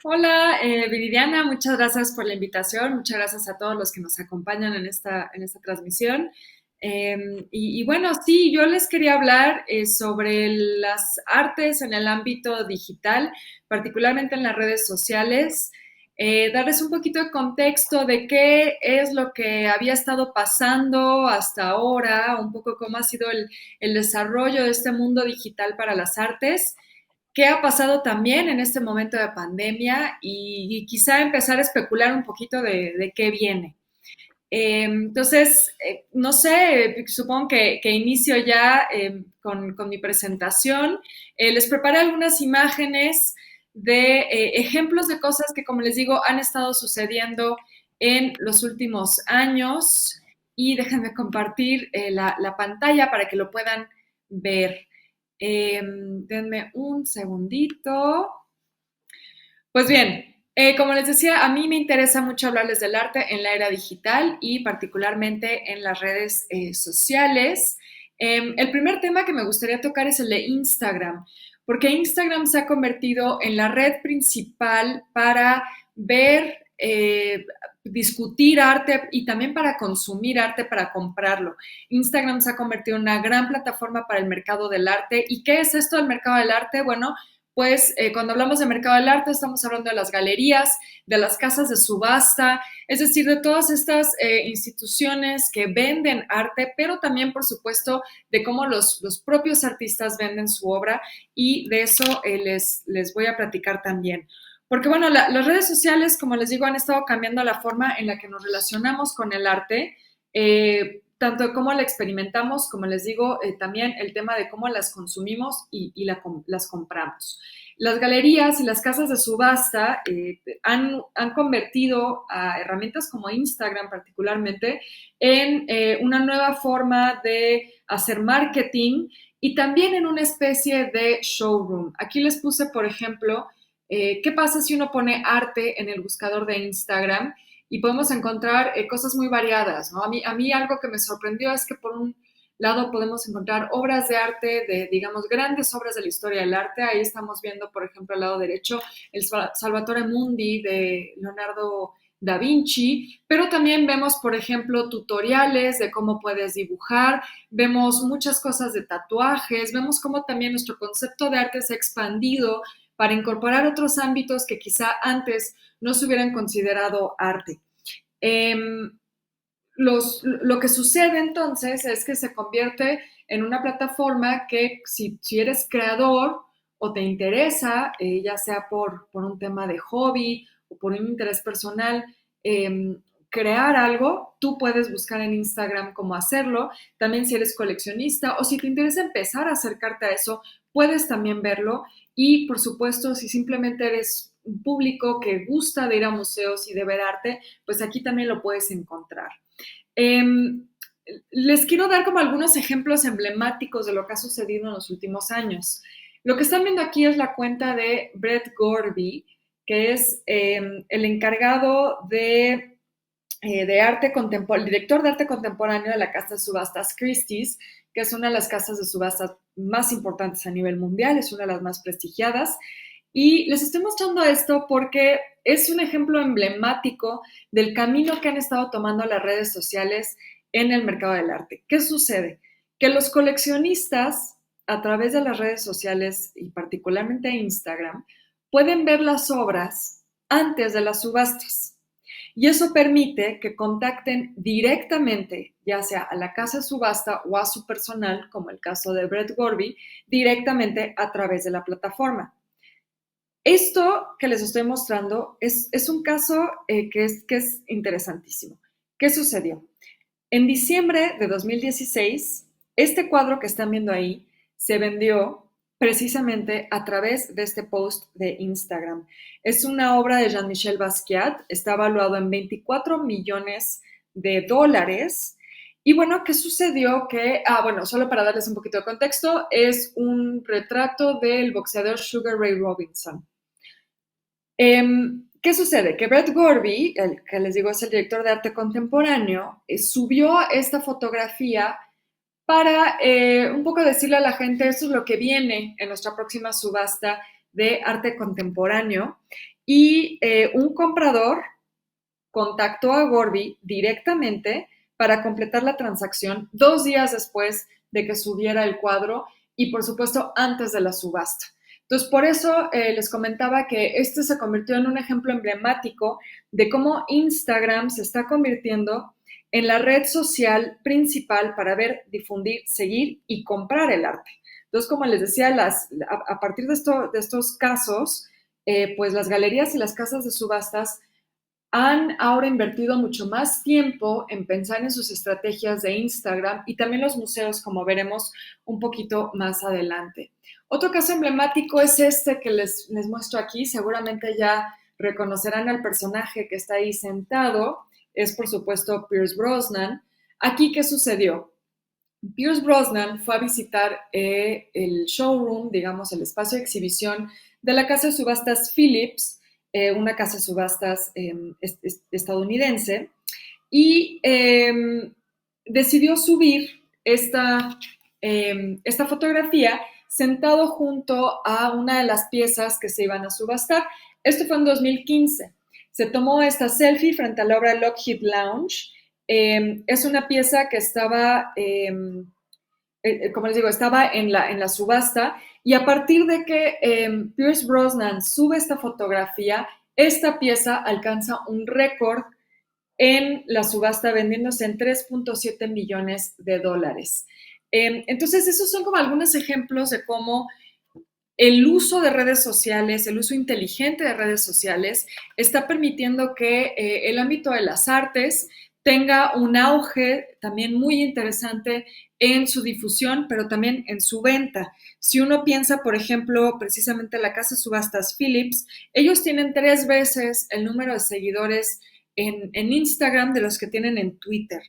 Hola, Viridiana, muchas gracias por la invitación, muchas gracias a todos los que nos acompañan en esta transmisión. Y bueno, sí, yo les quería hablar sobre las artes en el ámbito digital, particularmente en las redes sociales, darles un poquito de contexto de qué es lo que había estado pasando hasta ahora, un poco cómo ha sido el desarrollo de este mundo digital para las artes, qué ha pasado también en este momento de pandemia y quizá empezar a especular un poquito de qué viene. Entonces, no sé, supongo que inicio ya con mi presentación. Les preparé algunas imágenes de ejemplos de cosas que, como les digo, han estado sucediendo en los últimos años y déjenme compartir la pantalla para que lo puedan ver. Denme un segundito. Pues bien, como les decía, a mí me interesa mucho hablarles del arte en la era digital y particularmente en las redes sociales. El primer tema que me gustaría tocar es el de Instagram, porque Instagram se ha convertido en la red principal para ver, discutir arte y también para consumir arte, para comprarlo. Instagram se ha convertido en una gran plataforma para el mercado del arte. ¿Y qué es esto del mercado del arte? Bueno, pues cuando hablamos de mercado del arte estamos hablando de las galerías, de las casas de subasta, es decir, de todas estas instituciones que venden arte, pero también, por supuesto, de cómo los propios artistas venden su obra y de eso les voy a platicar también. Porque bueno, las redes sociales, como les digo, han estado cambiando la forma en la que nos relacionamos con el arte, tanto de cómo la experimentamos, como les digo, también el tema de cómo las consumimos las compramos. Las galerías y las casas de subasta han convertido a herramientas como Instagram particularmente en una nueva forma de hacer marketing y también en una especie de showroom. Aquí les puse, por ejemplo, ¿qué pasa si uno pone arte en el buscador de Instagram? Y podemos encontrar cosas muy variadas, ¿no? A mí algo que me sorprendió es que por un lado podemos encontrar obras de arte, de, digamos, grandes obras de la historia del arte. Ahí estamos viendo, por ejemplo, al lado derecho, el Salvatore Mundi de Leonardo da Vinci, pero también vemos, por ejemplo, tutoriales de cómo puedes dibujar, vemos muchas cosas de tatuajes, vemos cómo también nuestro concepto de arte se ha expandido para incorporar otros ámbitos que quizá antes no se hubieran considerado arte. Eh, lo que sucede entonces es que se convierte en una plataforma que si eres creador o te interesa, ya sea por un tema de hobby o por un interés personal, crear algo, tú puedes buscar en Instagram cómo hacerlo. También si eres coleccionista o si te interesa empezar a acercarte a eso, puedes también verlo. Y por supuesto, si simplemente eres un público que gusta de ir a museos y de ver arte, pues aquí también lo puedes encontrar. Eh, Les quiero dar como algunos ejemplos emblemáticos de lo que ha sucedido en los últimos años. Lo que están viendo aquí es la cuenta de Brett Gorby, que es el encargado de arte contemporáneo, el director de arte contemporáneo de la casa de subastas Christie's, que es una de las casas de subastas más importantes a nivel mundial, es una de las más prestigiadas. Y les estoy mostrando esto porque es un ejemplo emblemático del camino que han estado tomando las redes sociales en el mercado del arte. ¿Qué sucede? Que los coleccionistas, a través de las redes sociales y particularmente Instagram, pueden ver las obras antes de las subastas. Y eso permite que contacten directamente, ya sea a la casa de subasta o a su personal, como el caso de Brett Gorby, directamente a través de la plataforma. Esto que les estoy mostrando es un caso que es interesantísimo. ¿Qué sucedió? En diciembre de 2016, este cuadro que están viendo ahí se vendió precisamente a través de este post de Instagram. Es una obra de Jean-Michel Basquiat, está valuado en 24 millones de dólares. Y bueno, ¿qué sucedió? Bueno, solo para darles un poquito de contexto, es un retrato del boxeador Sugar Ray Robinson. ¿Qué sucede? Que Brett Gorby, el que les digo es el director de arte contemporáneo, subió esta fotografía para un poco decirle a la gente, esto es lo que viene en nuestra próxima subasta de arte contemporáneo. y un comprador contactó a Gorby directamente para completar la transacción 2 días después de que subiera el cuadro y, por supuesto, antes de la subasta. Entonces, por eso les comentaba que este se convirtió en un ejemplo emblemático de cómo Instagram se está convirtiendo en la red social principal para ver, difundir, seguir y comprar el arte. Entonces, como les decía, a partir de estos casos, pues las galerías y las casas de subastas han ahora invertido mucho más tiempo en pensar en sus estrategias de Instagram y también los museos, como veremos un poquito más adelante. Otro caso emblemático es este que les muestro aquí. Seguramente ya reconocerán al personaje que está ahí sentado. Es, por supuesto, Pierce Brosnan. Aquí, ¿qué sucedió? Pierce Brosnan fue a visitar el showroom, digamos, el espacio de exhibición de la casa de subastas Phillips, una casa de subastas estadounidense, y decidió subir esta fotografía sentado junto a una de las piezas que se iban a subastar. Esto fue en 2015. Se tomó esta selfie frente a la obra Lockheed Lounge. Es una pieza que estaba, como les digo, estaba en la subasta, y a partir de que Pierce Brosnan sube esta fotografía, esta pieza alcanza un récord en la subasta, vendiéndose en 3.7 millones de dólares. Entonces, esos son como algunos ejemplos de cómo el uso de redes sociales, el uso inteligente de redes sociales, está permitiendo que el ámbito de las artes tenga un auge también muy interesante en su difusión, pero también en su venta. Si uno piensa, por ejemplo, precisamente en la casa de subastas Phillips, ellos tienen 3 veces el número de seguidores en Instagram de los que tienen en Twitter.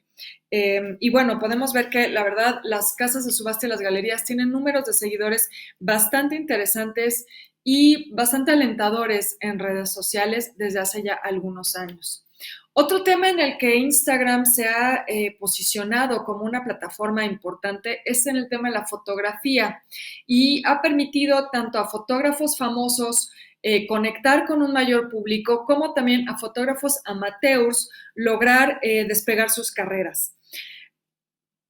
Y bueno, podemos ver que la verdad las casas de subasta y las galerías tienen números de seguidores bastante interesantes y bastante alentadores en redes sociales desde hace ya algunos años. Otro tema en el que Instagram se ha posicionado como una plataforma importante es en el tema de la fotografía, y ha permitido tanto a fotógrafos famosos conectar con un mayor público, como también a fotógrafos amateurs lograr despegar sus carreras.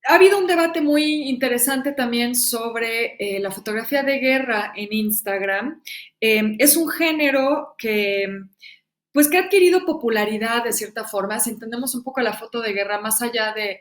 Ha habido un debate muy interesante también sobre la fotografía de guerra en Instagram. Es un género pues, que ha adquirido popularidad de cierta forma. Si entendemos un poco la foto de guerra, más allá de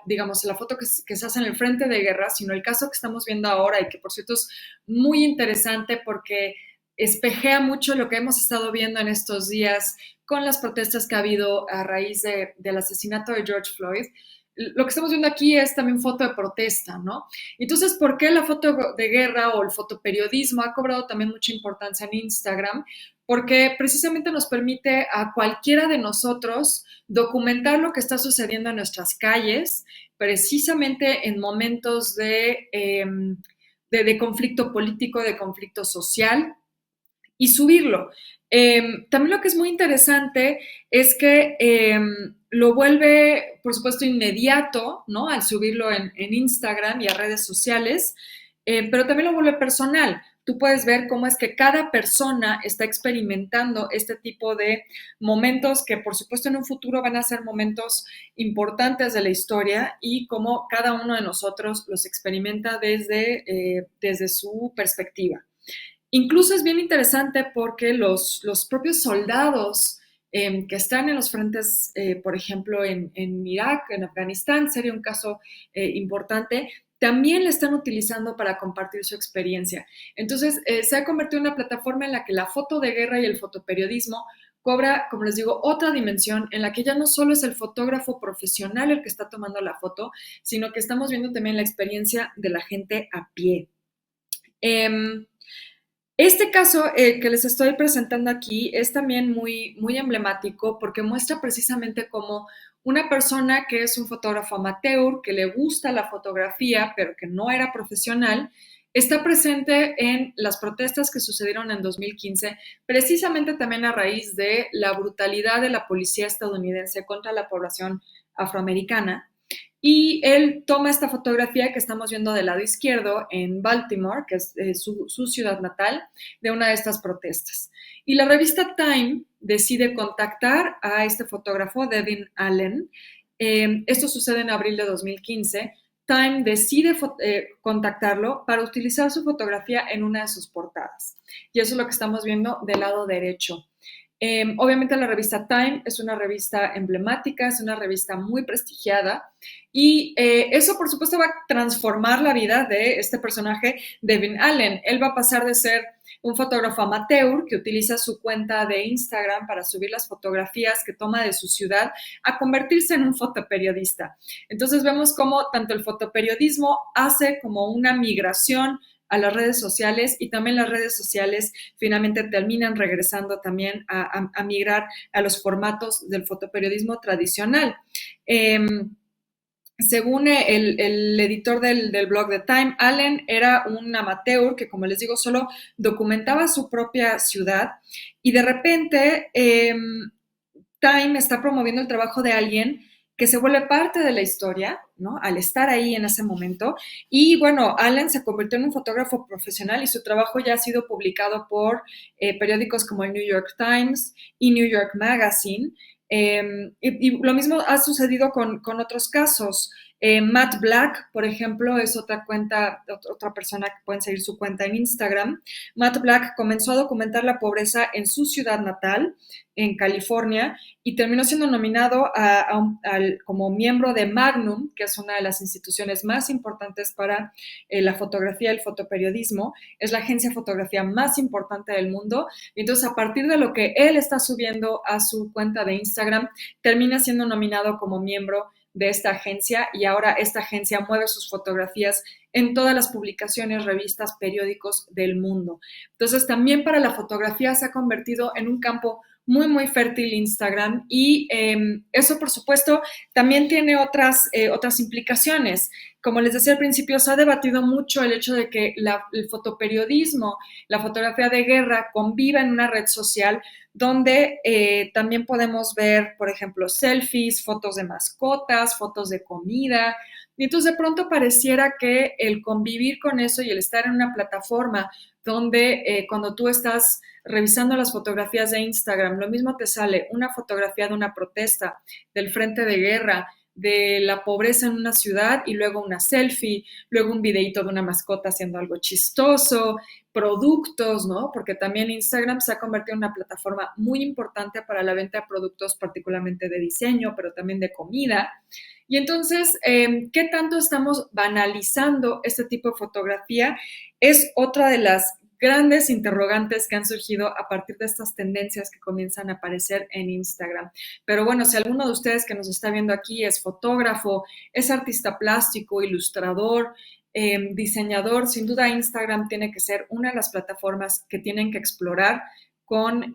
digamos, la foto que se hace en el frente de guerra, sino el caso que estamos viendo ahora, y que por cierto es muy interesante porque espejea mucho lo que hemos estado viendo en estos días con las protestas que ha habido a raíz del asesinato de George Floyd. Lo que estamos viendo aquí es también foto de protesta, ¿no? Entonces, ¿por qué la foto de guerra o el fotoperiodismo ha cobrado también mucha importancia en Instagram? Porque precisamente nos permite a cualquiera de nosotros documentar lo que está sucediendo en nuestras calles, precisamente en momentos de conflicto político, de conflicto social, y subirlo. También lo que es muy interesante es que lo vuelve, por supuesto, inmediato, ¿no? Al subirlo en Instagram y a redes sociales, pero también lo vuelve personal. Tú puedes ver cómo es que cada persona está experimentando este tipo de momentos que, por supuesto, en un futuro van a ser momentos importantes de la historia, y cómo cada uno de nosotros los experimenta desde su perspectiva. Incluso es bien interesante porque los propios soldados que están en los frentes, por ejemplo, en Irak, en Afganistán, sería un caso importante, también le están utilizando para compartir su experiencia. Entonces, se ha convertido en una plataforma en la que la foto de guerra y el fotoperiodismo cobra, como les digo, otra dimensión, en la que ya no solo es el fotógrafo profesional el que está tomando la foto, sino que estamos viendo también la experiencia de la gente a pie. Este caso que les estoy presentando aquí es también muy, muy emblemático, porque muestra precisamente cómo una persona que es un fotógrafo amateur, que le gusta la fotografía, pero que no era profesional, está presente en las protestas que sucedieron en 2015, precisamente también a raíz de la brutalidad de la policía estadounidense contra la población afroamericana. Y él toma esta fotografía que estamos viendo del lado izquierdo en Baltimore, que es su ciudad natal, de una de estas protestas. Y la revista Time decide contactar a este fotógrafo, Devin Allen. Esto sucede en abril de 2015. Time decide contactarlo para utilizar su fotografía en una de sus portadas. Y eso es lo que estamos viendo del lado derecho. Obviamente la revista Time es una revista emblemática, es una revista muy prestigiada y eso por supuesto va a transformar la vida de este personaje, Devin Allen. Él va a pasar de ser un fotógrafo amateur que utiliza su cuenta de Instagram para subir las fotografías que toma de su ciudad a convertirse en un fotoperiodista. Entonces vemos cómo tanto el fotoperiodismo hace como una migración a las redes sociales y también las redes sociales finalmente terminan regresando también a migrar a los formatos del fotoperiodismo tradicional. Según el editor del blog de Time, Allen era un amateur que, como les digo, solo documentaba su propia ciudad y de repente Time está promoviendo el trabajo de alguien que se vuelve parte de la historia, ¿no? Al estar ahí en ese momento. Y bueno, Allen se convirtió en un fotógrafo profesional y su trabajo ya ha sido publicado por periódicos como el New York Times y New York Magazine. Y lo mismo ha sucedido con otros casos. Matt Black, por ejemplo, es otra cuenta, otra persona que pueden seguir su cuenta en Instagram. Matt Black comenzó a documentar la pobreza en su ciudad natal, en California, y terminó siendo nominado como miembro de Magnum, que es una de las instituciones más importantes para la fotografía y el fotoperiodismo. Es la agencia de fotografía más importante del mundo. Y entonces, a partir de lo que él está subiendo a su cuenta de Instagram, termina siendo nominado como miembro de esta agencia y ahora esta agencia mueve sus fotografías en todas las publicaciones, revistas, periódicos del mundo. Entonces, también para la fotografía se ha convertido en un campo muy fértil Instagram y eso, por supuesto, también tiene otras implicaciones. Como les decía al principio, se ha debatido mucho el hecho de que el fotoperiodismo, la fotografía de guerra conviva en una red social donde también podemos ver, por ejemplo, selfies, fotos de mascotas, fotos de comida. Y entonces de pronto pareciera que el convivir con eso y el estar en una plataforma donde cuando tú estás revisando las fotografías de Instagram, lo mismo te sale una fotografía de una protesta, del frente de guerra, de la pobreza en una ciudad y luego una selfie, luego un videito de una mascota haciendo algo chistoso, productos, ¿no? Porque también Instagram se ha convertido en una plataforma muy importante para la venta de productos, particularmente de diseño, pero también de comida. Y entonces, ¿qué tanto estamos banalizando este tipo de fotografía? Es otra de las grandes interrogantes que han surgido a partir de estas tendencias que comienzan a aparecer en Instagram. Pero bueno, si alguno de ustedes que nos está viendo aquí es fotógrafo, es artista plástico, ilustrador, diseñador, sin duda Instagram tiene que ser una de las plataformas que tienen que explorar con,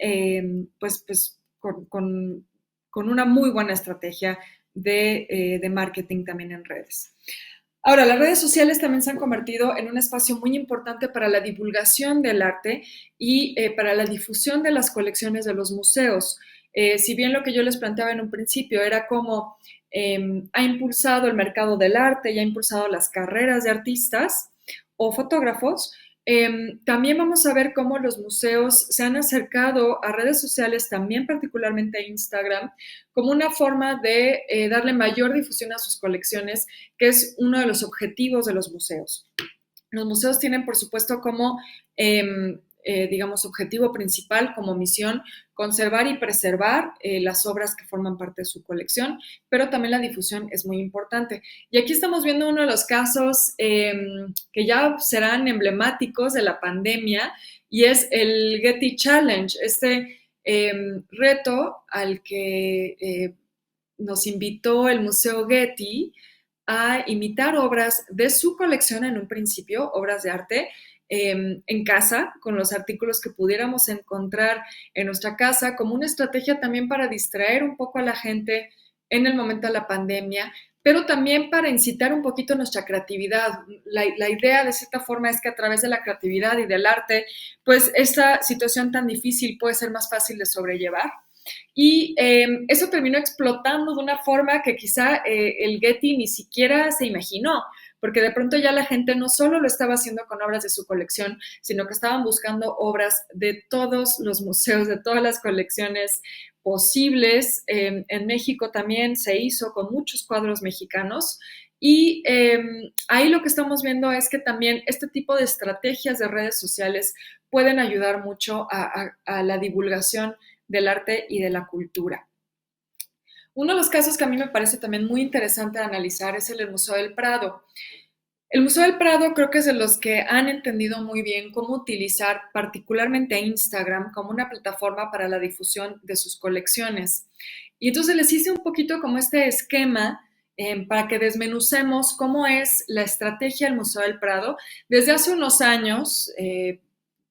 con una muy buena estrategia de marketing también en redes. Ahora, las redes sociales también se han convertido en un espacio muy importante para la divulgación del arte y para la difusión de las colecciones de los museos. Si bien lo que yo les planteaba en un principio era cómo ha impulsado el mercado del arte y ha impulsado las carreras de artistas o fotógrafos, también vamos a ver cómo los museos se han acercado a redes sociales, también particularmente a Instagram, como una forma de darle mayor difusión a sus colecciones, que es uno de los objetivos de los museos. Los museos tienen, por supuesto, como, digamos, objetivo principal, como misión, conservar y preservar las obras que forman parte de su colección, pero también la difusión es muy importante. Y aquí estamos viendo uno de los casos que ya serán emblemáticos de la pandemia, y es el Getty Challenge, este reto al que nos invitó el Museo Getty a imitar obras de su colección en un principio, obras de arte, en casa, con los artículos que pudiéramos encontrar en nuestra casa, como una estrategia también para distraer un poco a la gente en el momento de la pandemia, pero también para incitar un poquito nuestra creatividad. La idea, de cierta forma, es que a través de la creatividad y del arte, pues esta situación tan difícil puede ser más fácil de sobrellevar. Y eso terminó explotando de una forma que quizá el Getty ni siquiera se imaginó, porque de pronto ya la gente no solo lo estaba haciendo con obras de su colección, sino que estaban buscando obras de todos los museos, de todas las colecciones posibles. En México también se hizo con muchos cuadros mexicanos. Y ahí lo que estamos viendo es que también este tipo de estrategias de redes sociales pueden ayudar mucho a la divulgación del arte y de la cultura. Uno de los casos que a mí me parece también muy interesante de analizar es el del Museo del Prado. El Museo del Prado creo que es de los que han entendido muy bien cómo utilizar particularmente Instagram como una plataforma para la difusión de sus colecciones. Y entonces les hice un poquito como este esquema para que desmenucemos cómo es la estrategia del Museo del Prado. Desde hace unos años,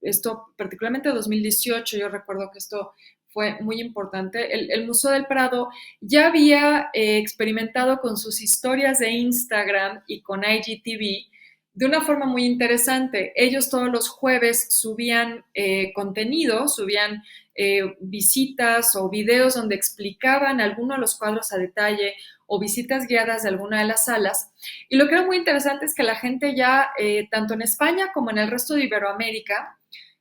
esto particularmente 2018, yo recuerdo que esto fue muy importante. El Museo del Prado ya había experimentado con sus historias de Instagram y con IGTV de una forma muy interesante. Ellos todos los jueves subían contenido, subían visitas o videos donde explicaban alguno de los cuadros a detalle o visitas guiadas de alguna de las salas. Y lo que era muy interesante es que la gente ya, tanto en España como en el resto de Iberoamérica,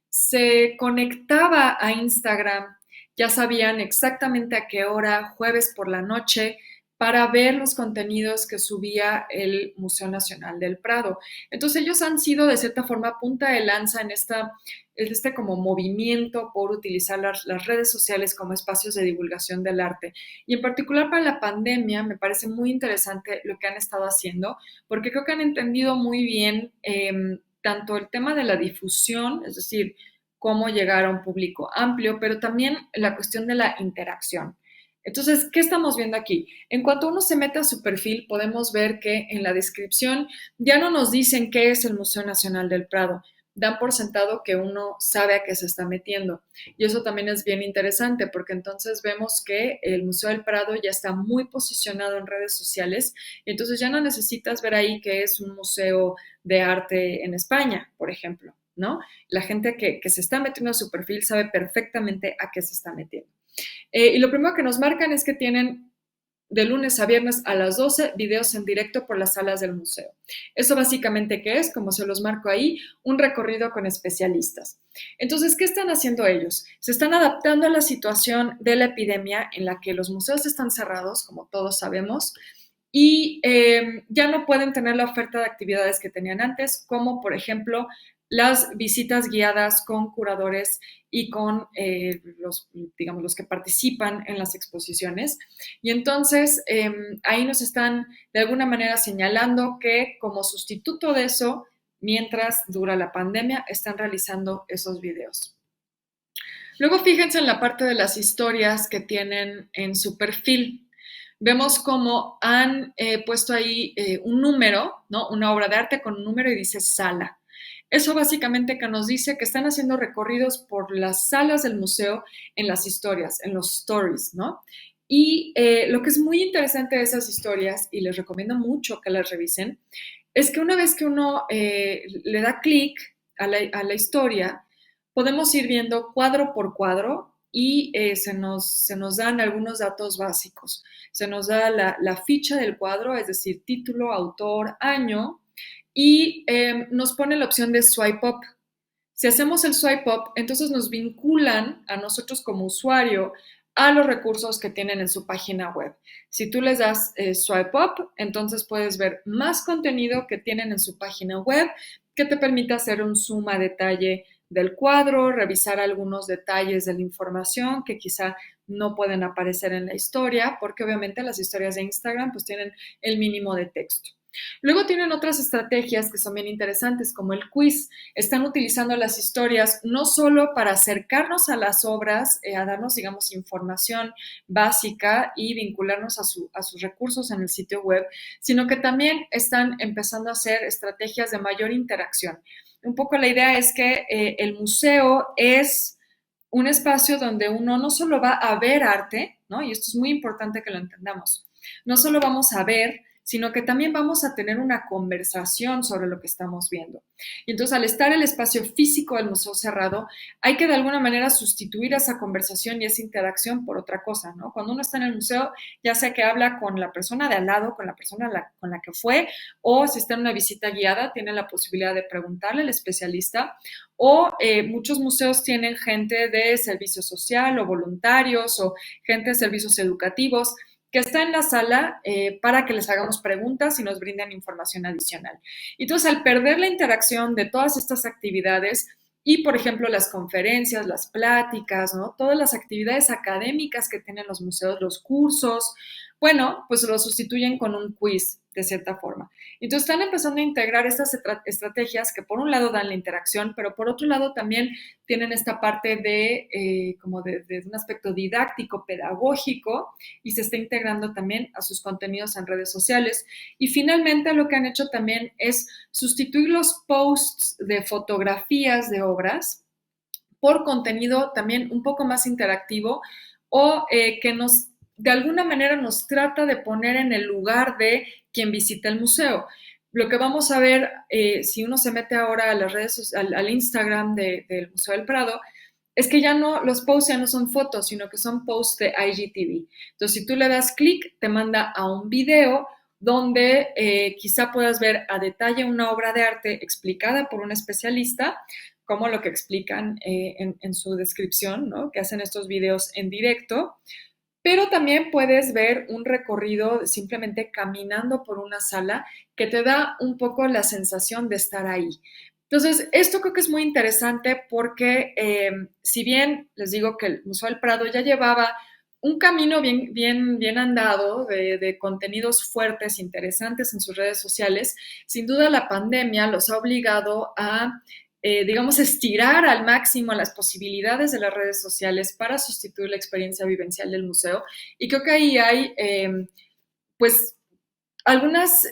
se conectaba a Instagram, ya sabían exactamente a qué hora, jueves por la noche, para ver los contenidos que subía el Museo Nacional del Prado. Entonces ellos han sido de cierta forma punta de lanza en este como movimiento por utilizar las redes sociales como espacios de divulgación del arte. Y en particular para la pandemia me parece muy interesante lo que han estado haciendo, porque creo que han entendido muy bien tanto el tema de la difusión, es decir, cómo llegar a un público amplio, pero también la cuestión de la interacción. Entonces, ¿qué estamos viendo aquí? En cuanto uno se mete a su perfil, podemos ver que en la descripción ya no nos dicen qué es el Museo Nacional del Prado, dan por sentado que uno sabe a qué se está metiendo. Y eso también es bien interesante porque entonces vemos que el Museo del Prado ya está muy posicionado en redes sociales y entonces ya no necesitas ver ahí que es un museo de arte en España, por ejemplo, ¿no? La gente que se está metiendo a su perfil sabe perfectamente a qué se está metiendo. Y lo primero que nos marcan es que tienen de lunes a viernes a las 12 videos en directo por las salas del museo. Eso básicamente qué es, como se los marco ahí, un recorrido con especialistas. Entonces, ¿qué están haciendo ellos? Se están adaptando a la situación de la epidemia en la que los museos están cerrados, como todos sabemos, y ya no pueden tener la oferta de actividades que tenían antes, como por ejemplo las visitas guiadas con curadores y con digamos, los que participan en las exposiciones. Y entonces ahí nos están de alguna manera señalando que como sustituto de eso, mientras dura la pandemia, están realizando esos videos. Luego fíjense en la parte de las historias que tienen en su perfil. Vemos cómo han puesto ahí un número, ¿no? Una obra de arte con un número y dice sala. Eso básicamente que nos dice que están haciendo recorridos por las salas del museo en las historias, en los stories, ¿no? Y lo que es muy interesante de esas historias, y les recomiendo mucho que las revisen, es que una vez que uno le da clic a la historia, podemos ir viendo cuadro por cuadro y se nos dan algunos datos básicos. Se nos da la ficha del cuadro, es decir, título, autor, año, y nos pone la opción de swipe up. Si hacemos el swipe up, entonces nos vinculan a nosotros como usuario a los recursos que tienen en su página web. Si tú les das swipe up, entonces puedes ver más contenido que tienen en su página web que te permite hacer un zoom a detalle del cuadro, revisar algunos detalles de la información que quizá no pueden aparecer en la historia, porque obviamente las historias de Instagram pues tienen el mínimo de texto. Luego tienen otras estrategias que son bien interesantes, como el quiz. Están utilizando las historias no solo para acercarnos a las obras, a darnos, digamos, información básica y vincularnos a sus recursos en el sitio web, sino que también están empezando a hacer estrategias de mayor interacción. Un poco la idea es que el museo es un espacio donde uno no solo va a ver arte, ¿no? Y esto es muy importante que lo entendamos. No solo vamos a ver, sino que también vamos a tener una conversación sobre lo que estamos viendo. Y entonces, al estar el espacio físico del museo cerrado, hay que de alguna manera sustituir esa conversación y esa interacción por otra cosa, ¿no? Cuando uno está en el museo, ya sea que habla con la persona de al lado, con la persona con la que fue, o si está en una visita guiada, tiene la posibilidad de preguntarle al especialista, o muchos museos tienen gente de servicio social o voluntarios o gente de servicios educativos que está en la sala para que les hagamos preguntas y nos brinden información adicional. Entonces, al perder la interacción de todas estas actividades y, por ejemplo, las conferencias, las pláticas, ¿no? Todas las actividades académicas que tienen los museos, los cursos, bueno, pues lo sustituyen con un quiz, de cierta forma. Entonces están empezando a integrar estas estrategias que por un lado dan la interacción, pero por otro lado también tienen esta parte de como de un aspecto didáctico, pedagógico, y se está integrando también a sus contenidos en redes sociales. Y finalmente lo que han hecho también es sustituir los posts de fotografías de obras por contenido también un poco más interactivo o que nos de alguna manera nos trata de poner en el lugar de quien visita el museo. Lo que vamos a ver, si uno se mete ahora a las redes, al Instagram del Museo del Prado, es que ya no, los posts ya no son fotos, sino que son posts de IGTV. Entonces, si tú le das clic, te manda a un video donde quizá puedas ver a detalle una obra de arte explicada por un especialista, como lo que explican en su descripción, ¿no? Que hacen estos videos en directo, pero también puedes ver un recorrido simplemente caminando por una sala que te da un poco la sensación de estar ahí. Entonces, esto creo que es muy interesante porque si bien les digo que el Museo del Prado ya llevaba un camino bien andado de contenidos fuertes, interesantes en sus redes sociales, sin duda la pandemia los ha obligado a digamos, estirar al máximo las posibilidades de las redes sociales para sustituir la experiencia vivencial del museo. Y creo que ahí hay, pues, algunas,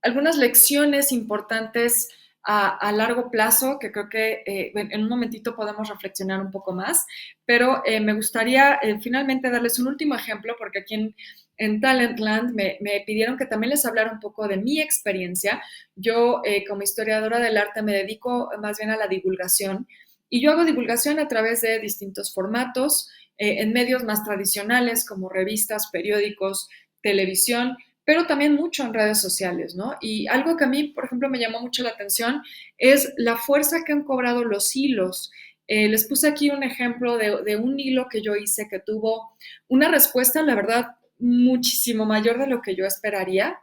algunas lecciones importantes largo plazo que creo que en un momentito podemos reflexionar un poco más, pero me gustaría finalmente darles un último ejemplo porque aquí en Talentland me pidieron que también les hablara un poco de mi experiencia. Yo como historiadora del arte me dedico más bien a la divulgación y yo hago divulgación a través de distintos formatos en medios más tradicionales como revistas, periódicos, televisión, pero también mucho en redes sociales, ¿no? Y algo que a mí, por ejemplo, me llamó mucho la atención es la fuerza que han cobrado los hilos. Les puse aquí un ejemplo de un hilo que yo hice que tuvo una respuesta, la verdad, muchísimo mayor de lo que yo esperaría.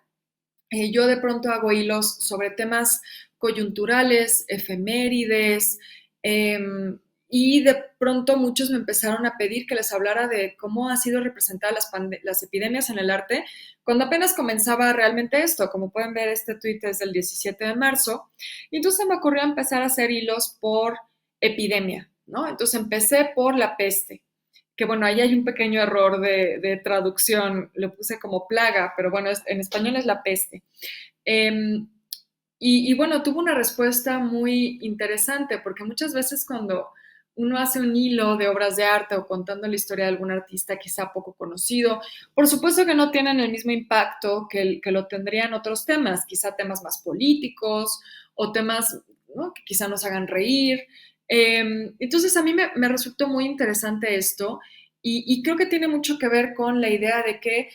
Yo de pronto hago hilos sobre temas coyunturales, efemérides, eh, y de pronto muchos me empezaron a pedir que les hablara de cómo han sido representadas las epidemias en el arte, cuando apenas comenzaba realmente esto. Como pueden ver, este tuit es del 17 de marzo, y entonces me ocurrió empezar a hacer hilos por epidemia, ¿no? Entonces empecé por la peste, que bueno, ahí hay un pequeño error de traducción, lo puse como plaga, pero bueno, en español es la peste. Eh, bueno, tuvo una respuesta muy interesante, porque muchas veces cuando uno hace un hilo de obras de arte o contando la historia de algún artista quizá poco conocido, por supuesto que no tienen el mismo impacto que lo tendrían otros temas, quizá temas más políticos o temas, ¿no?, que quizá nos hagan reír. Entonces a mí me resultó muy interesante esto y creo que tiene mucho que ver con la idea de que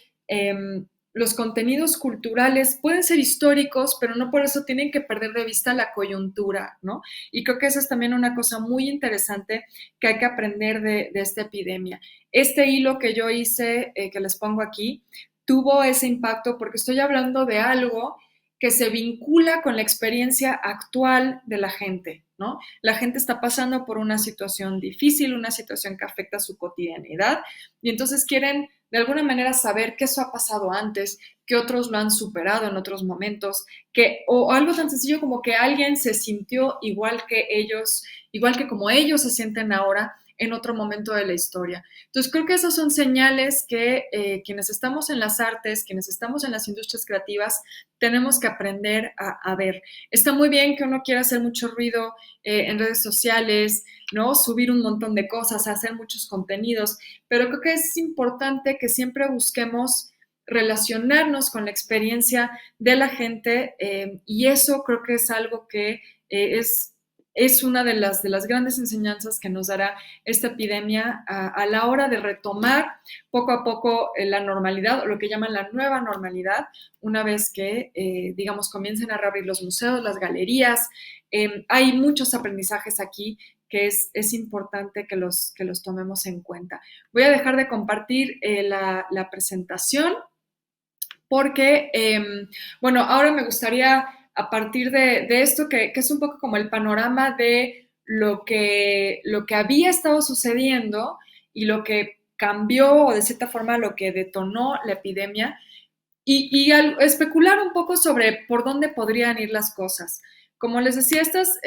los contenidos culturales pueden ser históricos, pero no por eso tienen que perder de vista la coyuntura, ¿no? Y creo que esa es también una cosa muy interesante que hay que aprender de esta epidemia. Este hilo que yo hice, que les pongo aquí, tuvo ese impacto porque estoy hablando de algo que se vincula con la experiencia actual de la gente, ¿no? La gente está pasando por una situación difícil, una situación que afecta su cotidianidad, y entonces quieren de alguna manera saber que eso ha pasado antes, que otros lo han superado en otros momentos, o algo tan sencillo como que alguien se sintió igual que ellos, igual que como ellos se sienten ahora en otro momento de la historia. Entonces creo que esas son señales que quienes estamos en las artes, quienes estamos en las industrias creativas, tenemos que aprender a ver. Está muy bien que uno quiera hacer mucho ruido en redes sociales, ¿no? Subir un montón de cosas, hacer muchos contenidos, pero creo que es importante que siempre busquemos relacionarnos con la experiencia de la gente y eso creo que es algo que es una de las grandes enseñanzas que nos dará esta epidemia a la hora de retomar poco a poco la normalidad o lo que llaman la nueva normalidad, una vez que, digamos, comiencen a reabrir los museos, las galerías. Hay muchos aprendizajes aquí que es importante que los tomemos en cuenta. Voy a dejar de compartir la presentación porque, bueno, ahora me gustaría, a partir de esto, que es un poco como el panorama de lo que había estado sucediendo y lo que cambió o de cierta forma lo que detonó la epidemia, y al especular un poco sobre por dónde podrían ir las cosas. Como les decía, estas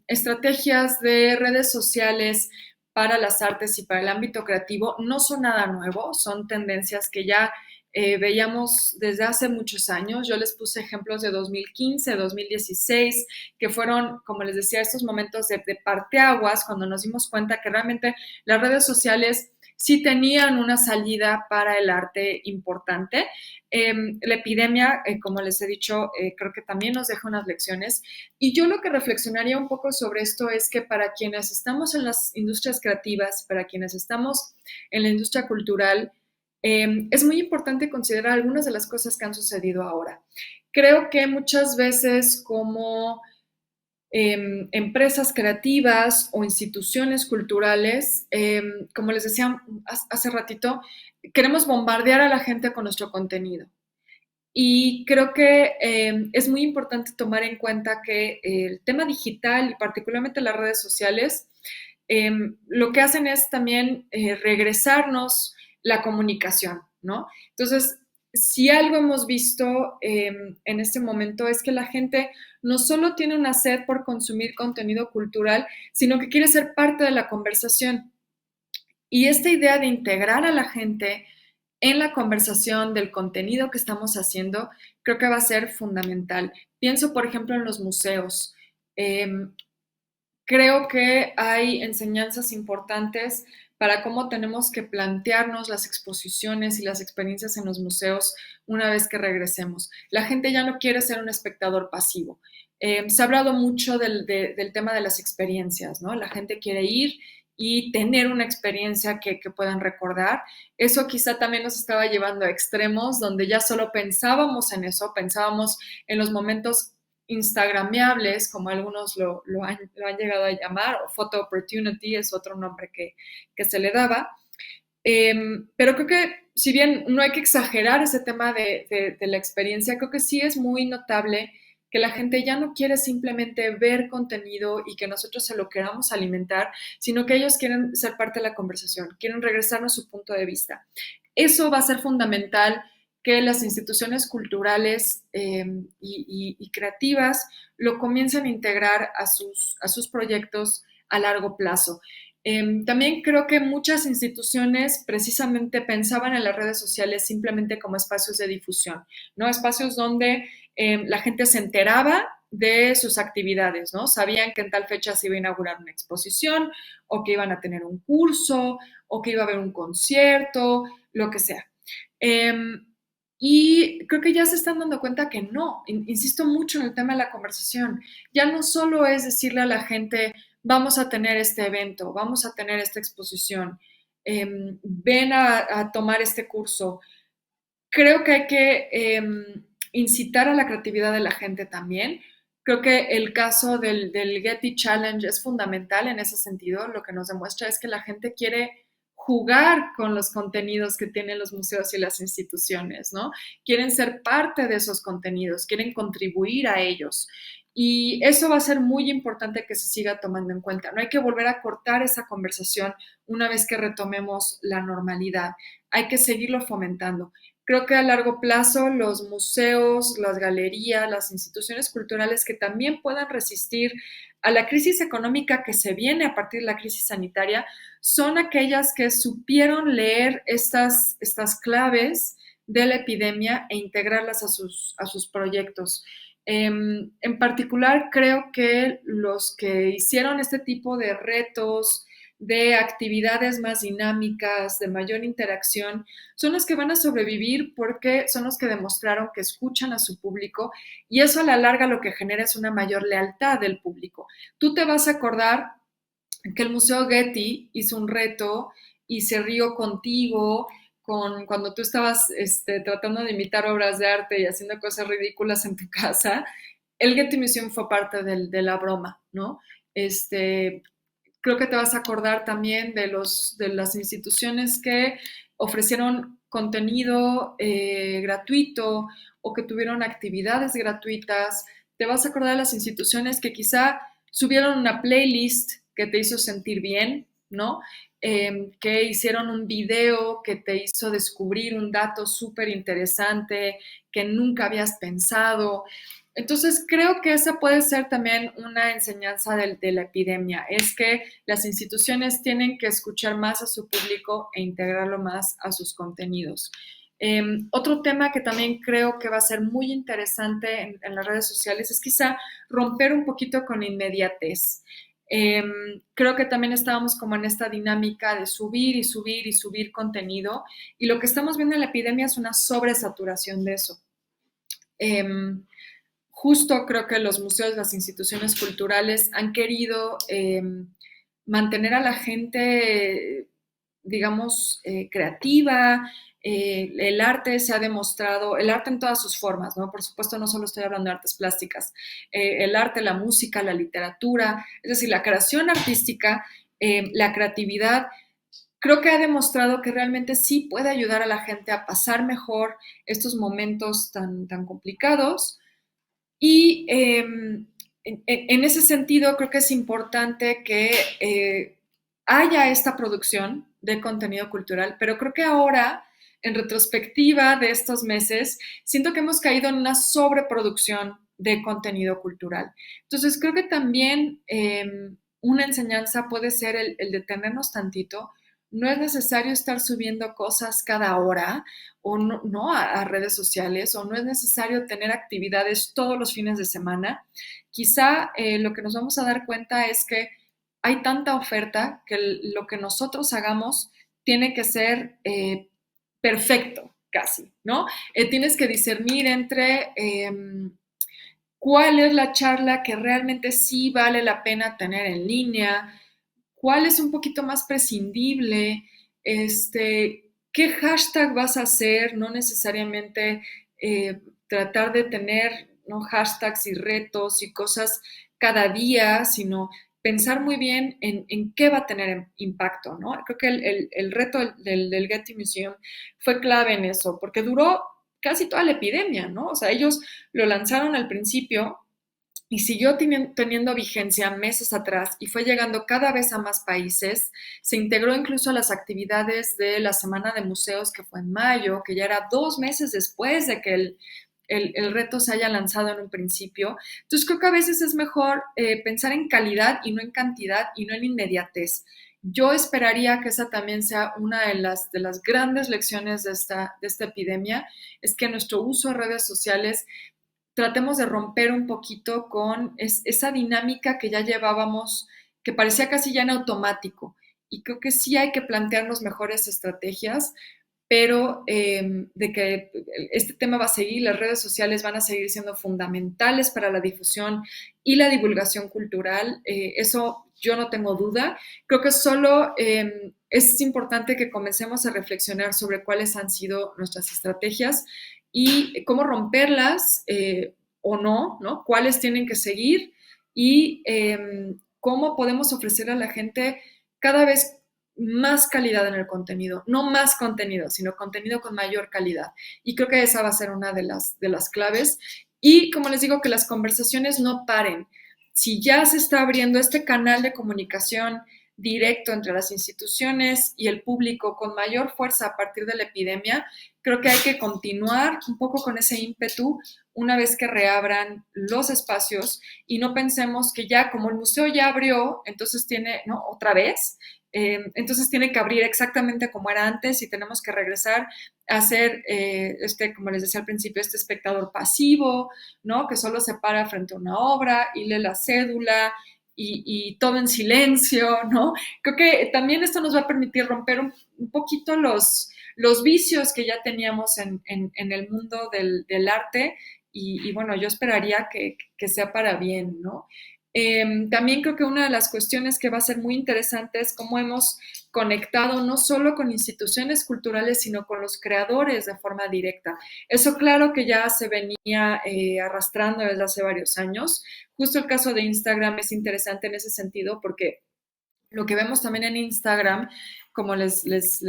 estrategias de redes sociales para las artes y para el ámbito creativo no son nada nuevo, son tendencias que ya veíamos desde hace muchos años. Yo les puse ejemplos de 2015, 2016, que fueron, como les decía, estos momentos de parteaguas, cuando nos dimos cuenta que realmente las redes sociales sí tenían una salida para el arte importante. La epidemia, como les he dicho, creo que también nos deja unas lecciones. Y yo lo que reflexionaría un poco sobre esto es que para quienes estamos en las industrias creativas, para quienes estamos en la industria cultural, es muy importante considerar algunas de las cosas que han sucedido ahora. Creo que muchas veces como empresas creativas o instituciones culturales, como les decía hace ratito, queremos bombardear a la gente con nuestro contenido. Y creo que es muy importante tomar en cuenta que el tema digital y particularmente las redes sociales lo que hacen es también regresarnos la comunicación, ¿no? Entonces, si algo hemos visto en este momento es que la gente no solo tiene una sed por consumir contenido cultural, sino que quiere ser parte de la conversación. Y esta idea de integrar a la gente en la conversación del contenido que estamos haciendo, creo que va a ser fundamental. Pienso, por ejemplo, en los museos. Eh, Creo que hay enseñanzas importantes para cómo tenemos que plantearnos las exposiciones y las experiencias en los museos una vez que regresemos. La gente ya no quiere ser un espectador pasivo. Se ha hablado mucho del tema de las experiencias, ¿no? La gente quiere ir y tener una experiencia que puedan recordar. Eso quizá también nos estaba llevando a extremos donde ya solo pensábamos en eso, pensábamos en los momentos instagramiables, como algunos lo han llegado a llamar, o photo opportunity es otro nombre que se le daba. Pero creo que si bien no hay que exagerar ese tema de la experiencia, creo que sí es muy notable que la gente ya no quiere simplemente ver contenido y que nosotros se lo queramos alimentar, sino que ellos quieren ser parte de la conversación, quieren regresarnos su punto de vista. Eso va a ser fundamental que las instituciones culturales y creativas lo comiencen a integrar a sus proyectos a largo plazo. También creo que muchas instituciones precisamente pensaban en las redes sociales simplemente como espacios de difusión, ¿no? Espacios donde la gente se enteraba de sus actividades, ¿no? Sabían que en tal fecha se iba a inaugurar una exposición o que iban a tener un curso o que iba a haber un concierto, lo que sea. Y creo que ya se están dando cuenta que no, insisto mucho en el tema de la conversación, ya no solo es decirle a la gente, vamos a tener este evento, vamos a tener esta exposición, ven a tomar este curso. Creo que hay que incitar a la creatividad de la gente también. Creo que el caso del Getty Challenge es fundamental en ese sentido. Lo que nos demuestra es que la gente quiere jugar con los contenidos que tienen los museos y las instituciones, ¿no? Quieren ser parte de esos contenidos, quieren contribuir a ellos. Y eso va a ser muy importante que se siga tomando en cuenta. No hay que volver a cortar esa conversación una vez que retomemos la normalidad. Hay que seguirlo fomentando. Creo que a largo plazo los museos, las galerías, las instituciones culturales que también puedan resistir a la crisis económica que se viene a partir de la crisis sanitaria son aquellas que supieron leer estas claves de la epidemia e integrarlas a sus proyectos. En particular, creo que los que hicieron este tipo de retos, de actividades más dinámicas, de mayor interacción, son los que van a sobrevivir porque son los que demostraron que escuchan a su público y eso a la larga lo que genera es una mayor lealtad del público. Tú te vas a acordar que el Museo Getty hizo un reto y se rió contigo cuando tú estabas tratando de imitar obras de arte y haciendo cosas ridículas en tu casa. El Getty Museum fue parte de la broma, ¿no? Este, Creo que te vas a acordar también de las instituciones que ofrecieron contenido gratuito o que tuvieron actividades gratuitas. Te vas a acordar de las instituciones que quizá subieron una playlist que te hizo sentir bien, ¿no? Que hicieron un video que te hizo descubrir un dato súper interesante que nunca habías pensado. Entonces, creo que esa puede ser también una enseñanza de la epidemia, es que las instituciones tienen que escuchar más a su público e integrarlo más a sus contenidos. Otro tema que también creo que va a ser muy interesante en las redes sociales es quizá romper un poquito con inmediatez. Eh, Creo que también estábamos como en esta dinámica de subir y subir y subir contenido y lo que estamos viendo en la epidemia es una sobresaturación de eso. Eh, Justo creo que los museos, las instituciones culturales han querido mantener a la gente, digamos, creativa. El arte se ha demostrado, el arte en todas sus formas, ¿no? Por supuesto, no solo estoy hablando de artes plásticas, el arte, la música, la literatura, es decir, la creación artística, la creatividad, creo que ha demostrado que realmente sí puede ayudar a la gente a pasar mejor estos momentos tan complicados y en ese sentido creo que es importante que haya esta producción de contenido cultural, pero creo que ahora, en retrospectiva de estos meses, siento que hemos caído en una sobreproducción de contenido cultural. Entonces creo que también una enseñanza puede ser el detenernos tantito. No es necesario estar subiendo cosas cada hora o no a redes sociales o no es necesario tener actividades todos los fines de semana. Quizá lo que nos vamos a dar cuenta es que hay tanta oferta que lo que nosotros hagamos tiene que ser perfecto, casi, ¿no? Tienes que discernir entre cuál es la charla que realmente sí vale la pena tener en línea, cuál es un poquito más prescindible, qué hashtag vas a hacer, no necesariamente tratar de tener, ¿no?, hashtags y retos y cosas cada día, sino pensar muy bien en qué va a tener impacto, ¿no? Creo que el reto del Getty Museum fue clave en eso, porque duró casi toda la epidemia, ¿no? O sea, ellos lo lanzaron al principio y siguió teniendo vigencia meses atrás y fue llegando cada vez a más países. Se integró incluso a las actividades de la Semana de Museos que fue en mayo, que ya era 2 meses después de que el reto se haya lanzado en un principio. Entonces creo que a veces es mejor pensar en calidad y no en cantidad y no en inmediatez. Yo esperaría que esa también sea una de las grandes lecciones de esta epidemia, es que nuestro uso de redes sociales tratemos de romper un poquito con esa dinámica que ya llevábamos, que parecía casi ya en automático. Y creo que sí hay que plantearnos mejores estrategias, pero de que este tema va a seguir, las redes sociales van a seguir siendo fundamentales para la difusión y la divulgación cultural, eso yo no tengo duda. Creo que solo es importante que comencemos a reflexionar sobre cuáles han sido nuestras estrategias y cómo romperlas o no, ¿no? Cuáles tienen que seguir y cómo podemos ofrecer a la gente cada vez más calidad en el contenido, no más contenido, sino contenido con mayor calidad. Y creo que esa va a ser una de las claves. Y como les digo, que las conversaciones no paren. Si ya se está abriendo este canal de comunicación directo entre las instituciones y el público con mayor fuerza a partir de la epidemia, creo que hay que continuar un poco con ese ímpetu una vez que reabran los espacios y no pensemos que ya como el museo ya abrió, entonces tiene, ¿no?, otra vez, entonces tiene que abrir exactamente como era antes y tenemos que regresar a ser, como les decía al principio, este espectador pasivo, ¿no?, que solo se para frente a una obra y lee la cédula y todo en silencio, ¿no? Creo que también esto nos va a permitir romper un poquito los vicios que ya teníamos en el mundo del arte y, bueno, yo esperaría que sea para bien, ¿no? También creo que una de las cuestiones que va a ser muy interesante es cómo hemos conectado no solo con instituciones culturales, sino con los creadores de forma directa. Eso claro que ya se venía arrastrando desde hace varios años. Justo el caso de Instagram es interesante en ese sentido porque lo que vemos también en Instagram, como les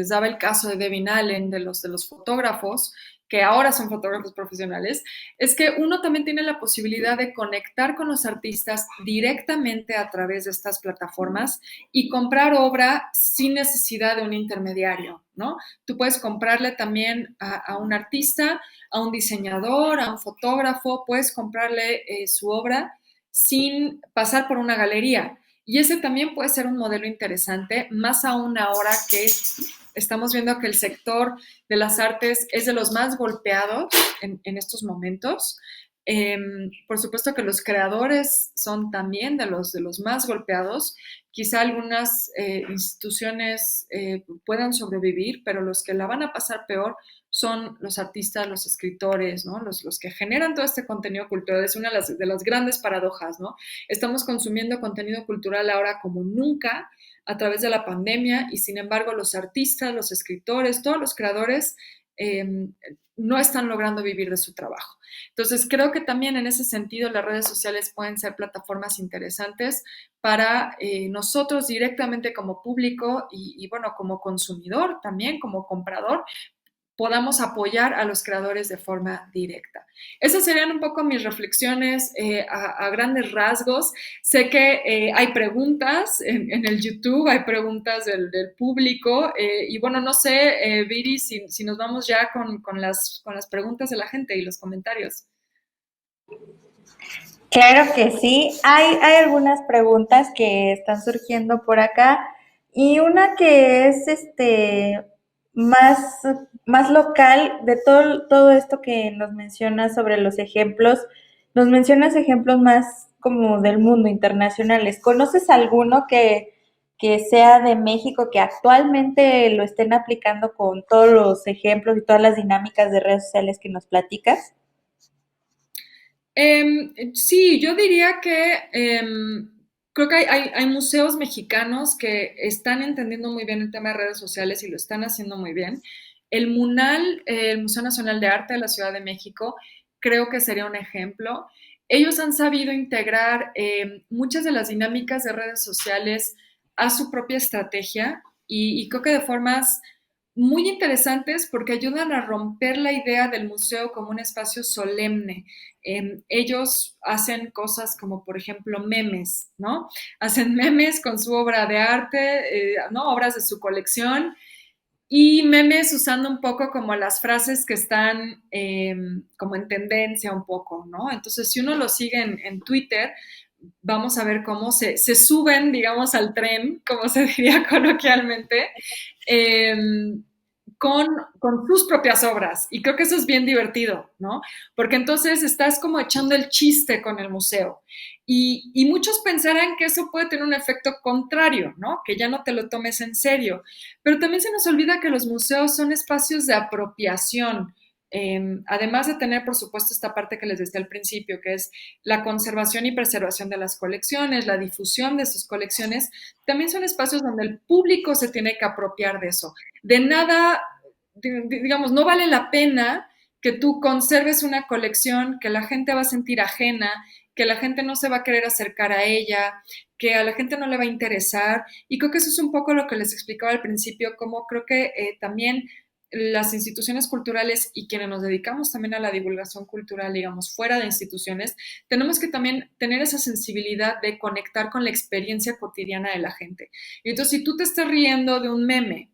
daba el caso de Devin Allen, de los fotógrafos, que ahora son fotógrafos profesionales, es que uno también tiene la posibilidad de conectar con los artistas directamente a través de estas plataformas y comprar obra sin necesidad de un intermediario, ¿no? Tú puedes comprarle también a un artista, a un diseñador, a un fotógrafo, puedes comprarle su obra sin pasar por una galería. Y ese también puede ser un modelo interesante, más aún ahora que estamos viendo que el sector de las artes es de los más golpeados en estos momentos. Por supuesto que los creadores son también de los más golpeados. Quizá algunas instituciones puedan sobrevivir, pero los que la van a pasar peor son los artistas, los escritores, ¿no? Los que generan todo este contenido cultural. Es una de las grandes paradojas, ¿no? Estamos consumiendo contenido cultural ahora como nunca a través de la pandemia y sin embargo los artistas, los escritores, todos los creadores eh, no están logrando vivir de su trabajo. Entonces creo que también en ese sentido las redes sociales pueden ser plataformas interesantes para nosotros directamente como público y bueno, como consumidor también, como comprador, podamos apoyar a los creadores de forma directa. Esas serían un poco mis reflexiones a grandes rasgos. Sé que hay preguntas en el YouTube, hay preguntas del público y bueno, no sé, Viri, si nos vamos ya con las preguntas de la gente y los comentarios. Claro que sí. Hay algunas preguntas que están surgiendo por acá y una que es más, más local de todo esto que nos mencionas sobre los ejemplos. Nos mencionas ejemplos más como del mundo internacionales. ¿Conoces alguno que sea de México que actualmente lo estén aplicando con todos los ejemplos y todas las dinámicas de redes sociales que nos platicas? Sí, yo diría que creo que hay museos mexicanos que están entendiendo muy bien el tema de redes sociales y lo están haciendo muy bien. El MUNAL, el Museo Nacional de Arte de la Ciudad de México, creo que sería un ejemplo. Ellos han sabido integrar muchas de las dinámicas de redes sociales a su propia estrategia y creo que de formas muy interesantes porque ayudan a romper la idea del museo como un espacio solemne. Ellos hacen cosas como, por ejemplo, memes, ¿no? Hacen memes con su obra de arte, ¿no? Obras de su colección y memes usando un poco como las frases que están como en tendencia un poco, ¿no? Entonces, si uno lo sigue en Twitter, vamos a ver cómo se suben, digamos, al tren, como se diría coloquialmente, eh, con, con sus propias obras. Y creo que eso es bien divertido, ¿no? Porque entonces estás como echando el chiste con el museo. Y muchos pensarán que eso puede tener un efecto contrario, ¿no? Que ya no te lo tomes en serio. Pero también se nos olvida que los museos son espacios de apropiación. Además de tener, por supuesto, esta parte que les decía al principio, que es la conservación y preservación de las colecciones, la difusión de sus colecciones, también son espacios donde el público se tiene que apropiar de eso. De nada, digamos, no vale la pena que tú conserves una colección que la gente va a sentir ajena, que la gente no se va a querer acercar a ella, que a la gente no le va a interesar. Y creo que eso es un poco lo que les explicaba al principio, como creo que también las instituciones culturales y quienes nos dedicamos también a la divulgación cultural, digamos, fuera de instituciones, tenemos que también tener esa sensibilidad de conectar con la experiencia cotidiana de la gente. Y entonces, si tú te estás riendo de un meme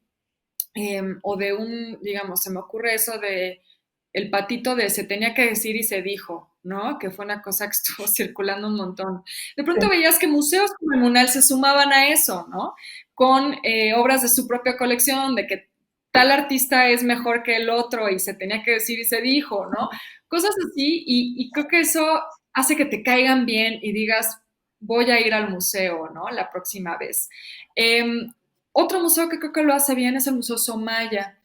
o de digamos, se me ocurre eso de el patito de se tenía que decir y se dijo, ¿no? Que fue una cosa que estuvo circulando un montón. De pronto veías que museos como el Munal se sumaban a eso, ¿no? Con obras de su propia colección, de que tal artista es mejor que el otro y se tenía que decir y se dijo, ¿no? Cosas así y creo que eso hace que te caigan bien y digas, voy a ir al museo, ¿no? La próxima vez. Otro museo que creo que lo hace bien es el Museo Somaya.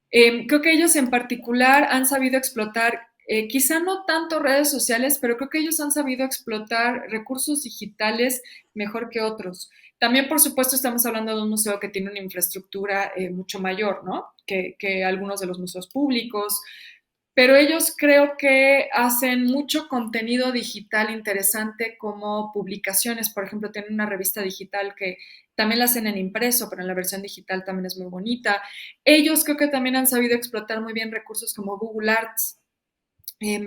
Creo que ellos en particular han sabido explotar, quizá no tanto redes sociales, pero creo que ellos han sabido explotar recursos digitales mejor que otros. También, por supuesto, estamos hablando de un museo que tiene una infraestructura mucho mayor, ¿no? Que algunos de los museos públicos, pero ellos creo que hacen mucho contenido digital interesante como publicaciones. Por ejemplo, tienen una revista digital que también la hacen en impreso, pero en la versión digital también es muy bonita. Ellos creo que también han sabido explotar muy bien recursos como Google Arts.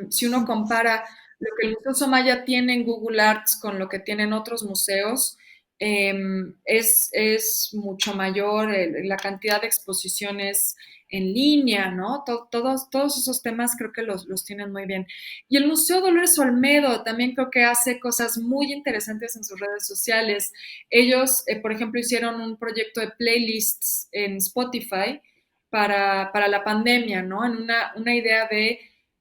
Si uno compara lo que el Museo Somaya tiene en Google Arts con lo que tienen otros museos, es mucho mayor la cantidad de exposiciones en línea, ¿no? Todos esos temas creo que los tienen muy bien. Y el Museo Dolores Olmedo también creo que hace cosas muy interesantes en sus redes sociales. Ellos, por ejemplo, hicieron un proyecto de playlists en Spotify para la pandemia, ¿no? En una idea de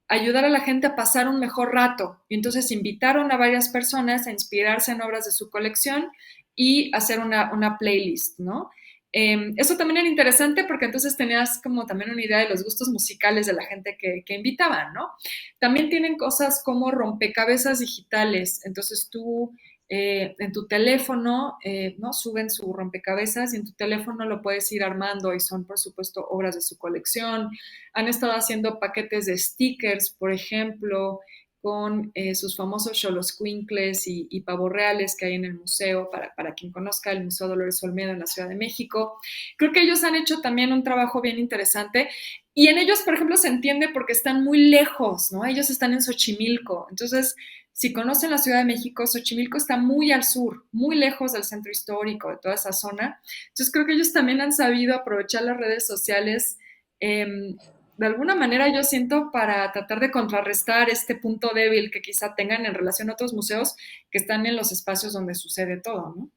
ayudar a la gente a pasar un mejor rato. Y entonces invitaron a varias personas a inspirarse en obras de su colección y hacer una playlist, ¿no? Eso también era interesante porque entonces tenías como también una idea de los gustos musicales de la gente que invitaban, ¿no? También tienen cosas como rompecabezas digitales, entonces tú en tu teléfono, ¿no? Suben su rompecabezas y en tu teléfono lo puedes ir armando y son, por supuesto, obras de su colección. Han estado haciendo paquetes de stickers, por ejemplo, con sus famosos xoloscuincles y pavos reales que hay en el museo, para quien conozca el Museo Dolores Olmedo en la Ciudad de México. Creo que ellos han hecho también un trabajo bien interesante y en ellos, por ejemplo, se entiende porque están muy lejos, ¿no? Ellos están en Xochimilco, entonces si conocen la Ciudad de México, Xochimilco está muy al sur, muy lejos del centro histórico, de toda esa zona. Entonces creo que ellos también han sabido aprovechar las redes sociales de alguna manera yo siento para tratar de contrarrestar este punto débil que quizá tengan en relación a otros museos que están en los espacios donde sucede todo, ¿no?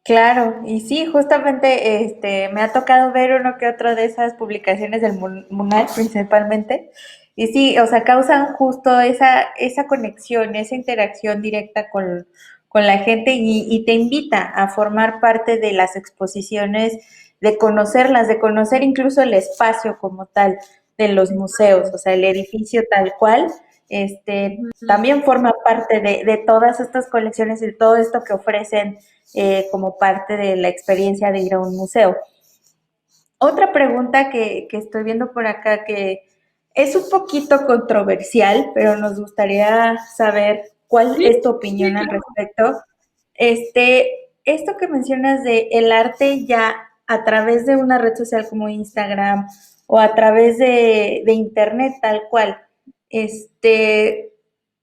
Claro, y sí, justamente me ha tocado ver uno que otro de esas publicaciones del MUNAL principalmente, y sí, o sea, causan justo esa conexión, esa interacción directa con la gente y te invita a formar parte de las exposiciones, de conocerlas, de conocer incluso el espacio como tal de los museos, o sea, el edificio tal cual, también forma parte de todas estas colecciones y de todo esto que ofrecen como parte de la experiencia de ir a un museo. Otra pregunta que estoy viendo por acá que es un poquito controversial, pero nos gustaría saber cuál Sí, es tu sí, opinión al claro. respecto. Esto que mencionas de el arte ya a través de una red social como Instagram o a través de internet tal cual,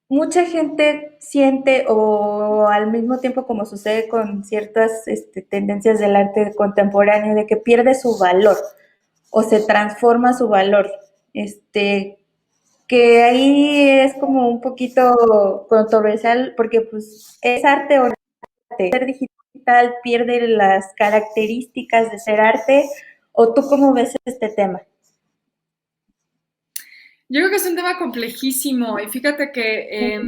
mucha gente siente o al mismo tiempo como sucede con ciertas tendencias del arte contemporáneo de que pierde su valor o se transforma su valor. Este, que ahí es como un poquito controversial porque pues es arte o arte. Ser digital pierde las características de ser arte o tú cómo ves este tema. Yo creo que es un tema complejísimo y fíjate que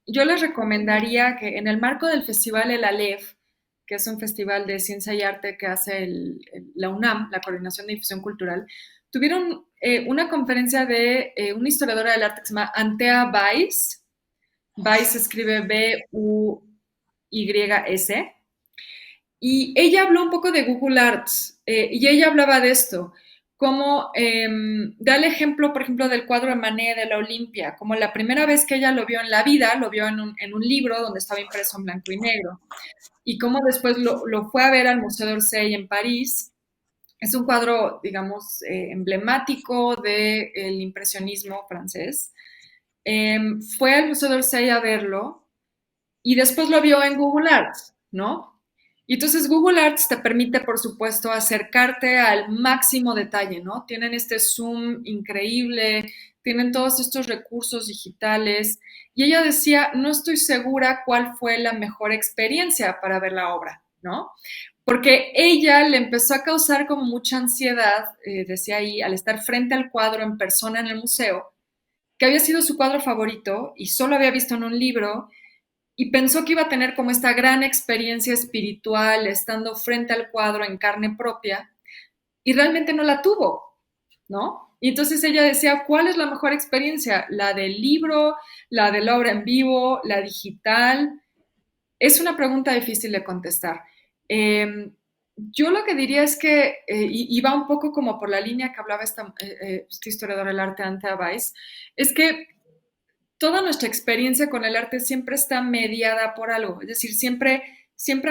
yo les recomendaría que en el marco del Festival El Aleph, que es un festival de ciencia y arte que hace la UNAM, la Coordinación de Difusión Cultural, tuvieron una conferencia de una historiadora del arte que se llama Antea Weiss. Weiss se escribe Buys, y ella habló un poco de Google Arts y ella hablaba de esto, como da el ejemplo, por ejemplo, del cuadro de Manet de la Olimpia, como la primera vez que ella lo vio en la vida, lo vio en un libro donde estaba impreso en blanco y negro, y cómo después lo fue a ver al Museo d'Orsay en París. Es un cuadro, digamos, emblemático del impresionismo francés. Fue al Museo d'Orsay a verlo y después lo vio en Google Arts, ¿no? Y entonces Google Arts te permite, por supuesto, acercarte al máximo detalle, ¿no? Tienen este zoom increíble, tienen todos estos recursos digitales. Y ella decía, no estoy segura cuál fue la mejor experiencia para ver la obra, ¿no? Porque ella le empezó a causar como mucha ansiedad, decía ahí, al estar frente al cuadro en persona en el museo, que había sido su cuadro favorito y solo había visto en un libro y pensó que iba a tener como esta gran experiencia espiritual estando frente al cuadro en carne propia y realmente no la tuvo, ¿no? Y entonces ella decía, ¿cuál es la mejor experiencia? ¿La del libro, la de la obra en vivo, la digital? Es una pregunta difícil de contestar. Yo lo que diría es que, y va un poco como por la línea que hablaba esta historiadora del arte, Anta Weiss, es que toda nuestra experiencia con el arte siempre está mediada por algo, es decir, siempre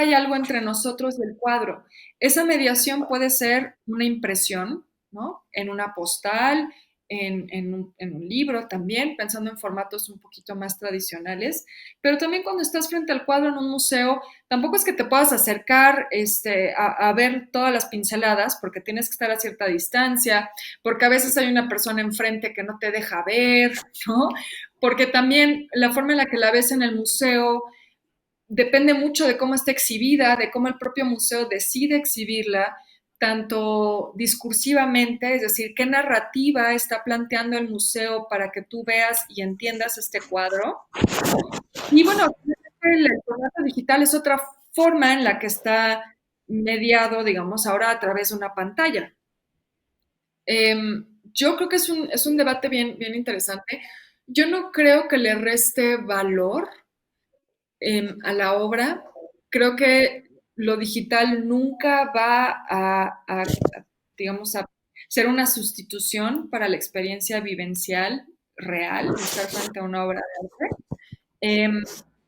hay algo entre nosotros y el cuadro. Esa mediación puede ser una impresión, ¿no? En una postal, en un libro también, pensando en formatos un poquito más tradicionales, pero también cuando estás frente al cuadro en un museo, tampoco es que te puedas acercar a ver todas las pinceladas, porque tienes que estar a cierta distancia, porque a veces hay una persona enfrente que no te deja ver, ¿no? Porque también la forma en la que la ves en el museo depende mucho de cómo está exhibida, de cómo el propio museo decide exhibirla, tanto discursivamente, es decir, qué narrativa está planteando el museo para que tú veas y entiendas este cuadro. Y bueno, el formato digital es otra forma en la que está mediado, digamos, ahora a través de una pantalla. Yo creo que es un debate bien interesante. Yo no creo que le reste valor a la obra. Creo que lo digital nunca va digamos, a ser una sustitución para la experiencia vivencial real de estar frente a una obra de arte. Em,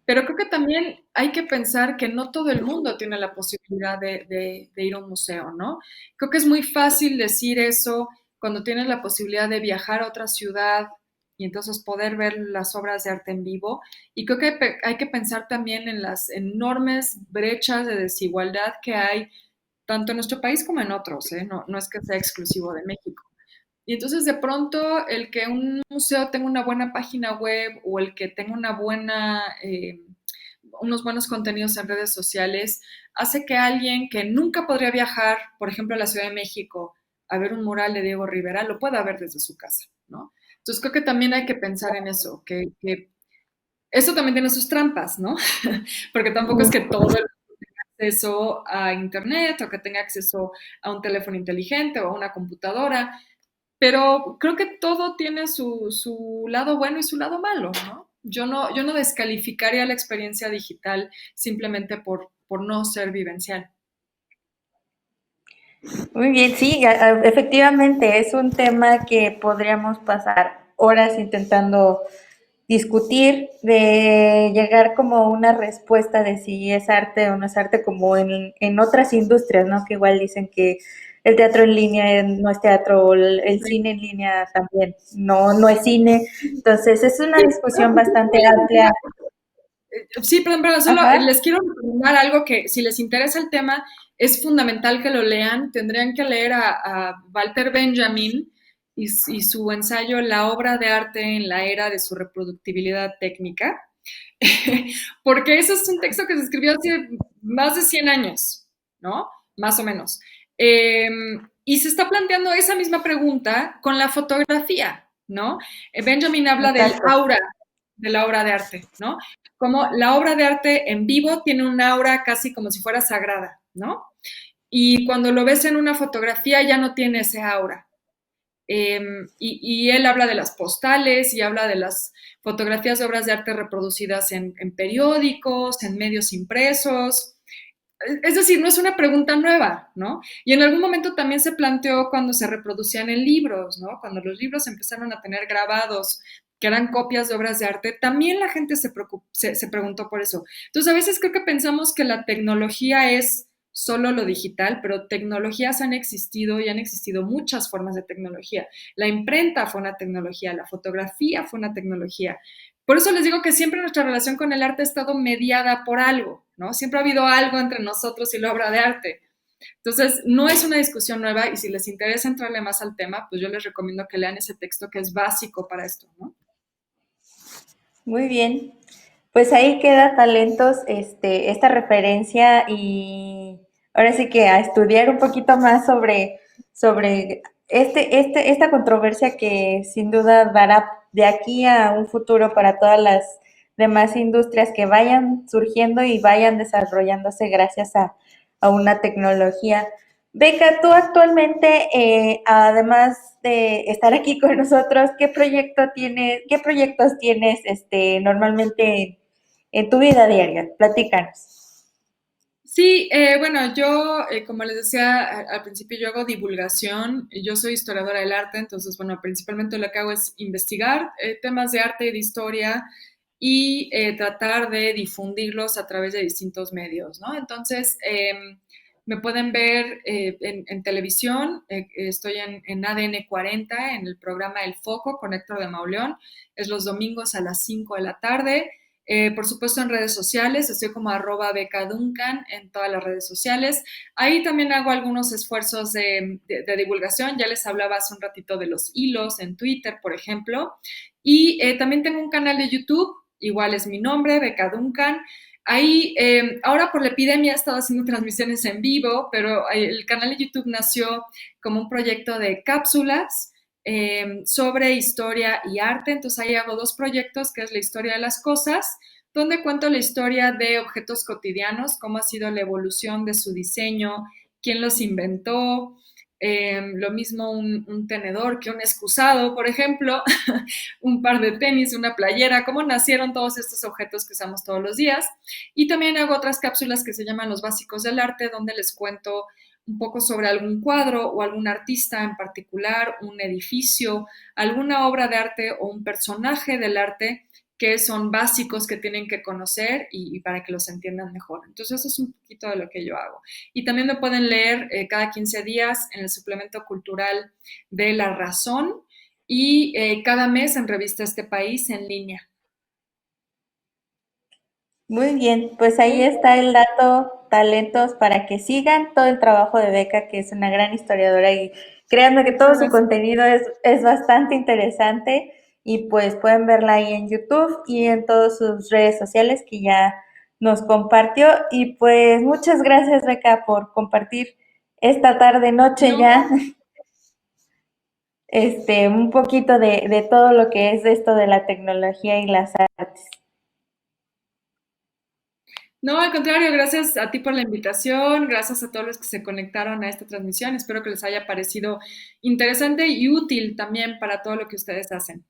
pero creo que también hay que pensar que no todo el mundo tiene la posibilidad de ir a un museo, ¿no? Creo que es muy fácil decir eso cuando tienes la posibilidad de viajar a otra ciudad y entonces poder ver las obras de arte en vivo. Y creo que hay que pensar también en las enormes brechas de desigualdad que hay tanto en nuestro país como en otros, ¿eh? No es que sea exclusivo de México. Y entonces de pronto el que un museo tenga una buena página web o el que tenga unos buenos contenidos en redes sociales hace que alguien que nunca podría viajar, por ejemplo, a la Ciudad de México a ver un mural de Diego Rivera, lo pueda ver desde su casa, ¿no? Entonces creo que también hay que pensar en eso, que eso también tiene sus trampas, ¿no? Porque tampoco es que todo el mundo tenga acceso a Internet o que tenga acceso a un teléfono inteligente o a una computadora. Pero creo que todo tiene su lado bueno y su lado malo, ¿no? Yo no descalificaría la experiencia digital simplemente por no ser vivencial. Muy bien, sí, efectivamente es un tema que podríamos pasar horas intentando discutir, de llegar como a una respuesta de si es arte o no es arte, como en otras industrias, ¿no? Que igual dicen que el teatro en línea no es teatro, o el cine en línea también no es cine. Entonces es una discusión bastante amplia. Sí, perdón, solo Ajá. les quiero recomendar algo que si les interesa el tema es fundamental que lo lean. Tendrían que leer a Walter Benjamin y su ensayo La obra de arte en la era de su reproductibilidad técnica, porque eso es un texto que se escribió hace más de 100 años, ¿no? Más o menos. Y se está planteando esa misma pregunta con la fotografía, ¿no? Benjamin habla del Exacto. aura de la obra de arte, ¿no? Como la obra de arte en vivo tiene un aura casi como si fuera sagrada, ¿no? Y cuando lo ves en una fotografía ya no tiene ese aura. Y él habla de las postales y habla de las fotografías de obras de arte reproducidas en periódicos, en medios impresos. Es decir, no es una pregunta nueva, ¿no? Y en algún momento también se planteó cuando se reproducían en libros, ¿no? Cuando los libros empezaron a tener grabados que eran copias de obras de arte, también la gente se preguntó por eso. Entonces, a veces creo que pensamos que la tecnología es solo lo digital, pero tecnologías han existido y han existido muchas formas de tecnología. La imprenta fue una tecnología, la fotografía fue una tecnología. Por eso les digo que siempre nuestra relación con el arte ha estado mediada por algo, ¿no? Siempre ha habido algo entre nosotros y la obra de arte. Entonces, no es una discusión nueva y si les interesa entrarle más al tema, pues yo les recomiendo que lean ese texto que es básico para esto, ¿no? Muy bien. Pues ahí queda talentos, esta referencia y ahora sí que a estudiar un poquito más sobre esta controversia que sin duda dará de aquí a un futuro para todas demás industrias que vayan surgiendo y vayan desarrollándose gracias a una tecnología. Beca, tú actualmente, además de estar aquí con nosotros, qué proyectos tienes normalmente en tu vida diaria? Platícanos. Sí, bueno, yo, como les decía al principio, yo hago divulgación, yo soy historiadora del arte, entonces, bueno, principalmente lo que hago es investigar temas de arte y de historia y tratar de difundirlos a través de distintos medios, ¿no? Entonces, me pueden ver en televisión, estoy en ADN 40, en el programa El Foco con Héctor de Mauleón, es los domingos a las 5 de la tarde. Por supuesto en redes sociales, estoy como @becaduncan en todas las redes sociales. Ahí también hago algunos esfuerzos de divulgación, ya les hablaba hace un ratito de los hilos en Twitter, por ejemplo. Y también tengo un canal de YouTube, igual es mi nombre, Beca Duncan. Ahí, ahora por la epidemia he estado haciendo transmisiones en vivo, pero el canal de YouTube nació como un proyecto de cápsulas sobre historia y arte. Entonces ahí hago dos proyectos, que es la historia de las cosas, donde cuento la historia de objetos cotidianos, cómo ha sido la evolución de su diseño, quién los inventó, lo mismo un tenedor que un excusado, por ejemplo, un par de tenis, una playera, cómo nacieron todos estos objetos que usamos todos los días. Y también hago otras cápsulas que se llaman Los Básicos del Arte, donde les cuento un poco sobre algún cuadro o algún artista en particular, un edificio, alguna obra de arte o un personaje del arte que son básicos que tienen que conocer y para que los entiendan mejor. Entonces, eso es un poquito de lo que yo hago. Y también me pueden leer cada 15 días en el suplemento cultural de La Razón y cada mes en Revista Este País en línea. Muy bien, pues ahí está el dato, talentos para que sigan todo el trabajo de Beca, que es una gran historiadora y créanme que todo Muchas su gracias. contenido es bastante interesante y pues pueden verla ahí en YouTube y en todas sus redes sociales que ya nos compartió y pues muchas gracias Beca por compartir esta tarde, noche No, ya, un poquito de todo lo que es esto de la tecnología y las artes. no, al contrario, gracias a ti por la invitación, gracias a todos los que se conectaron a esta transmisión. Espero que les haya parecido interesante y útil también para todo lo que ustedes hacen.